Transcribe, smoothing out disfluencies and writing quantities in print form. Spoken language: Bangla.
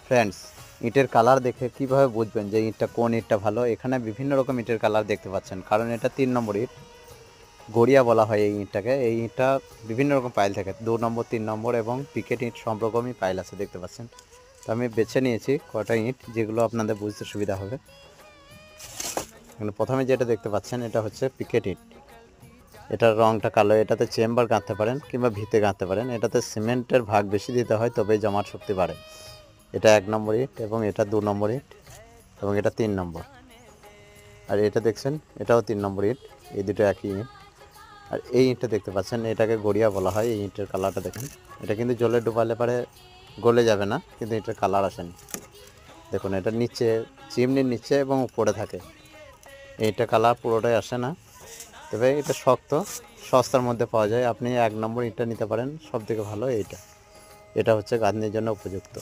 ফ্রেন্ডস, ইটের কালার দেখে কিভাবে বুঝবেন যে ইটটা কোন ইটটা ভালো? এখানে বিভিন্ন রকম ইটের কালার দেখতে পাচ্ছেন, কারণ এটা 3 নম্বর ইট। গড়িয়া বলা হয় এই ইটটাকে। এই ইটটা বিভিন্ন রকম পাইল থাকে, 2 নম্বর, 3 নম্বর এবং পিকেট ইট সব রকমই পাইল আছে, দেখতে পাচ্ছেন। তো আমি বেছে নিয়েছি কটা ইট যেগুলো আপনাদের বুঝতে সুবিধা হবে। প্রথমে যেটা দেখতে পাচ্ছেন এটা হচ্ছে পিকেট ইট। এটার রঙটা কালো। এটাতে চেম্বার গাঁথতে পারেন কিংবা ভিতে গাঁথতে পারেন। এটাতে সিমেন্টের ভাগ বেশি দিতে হয়, তবেই জমাট শক্তি বাড়ে। এটা 1 নম্বর ইট এবং এটা 2 নম্বর ইট এবং এটা 3 নম্বর। আর এটা দেখছেন, এটাও 3 নম্বর ইট। এই দুটো একই ইট। আর এই ইটটা দেখতে পাচ্ছেন, এটাকে গড়িয়া বলা হয়। এই ইটের কালারটা দেখেন, এটা কিন্তু জলে ডুবালে পারে গলে যাবে না, কিন্তু এটার কালার আসেনি। দেখুন, এটা নিচে, চিমনির নিচে এবং উপরে থাকে। এইটা কালার পুরোটাই আসে না, তবে এটা শক্ত, সস্তার মধ্যে পাওয়া যায়। আপনি 1 নম্বর ইটটা নিতে পারেন, সব থেকে ভালো এইটা। এটা হচ্ছে গাঁথনির জন্য উপযুক্ত।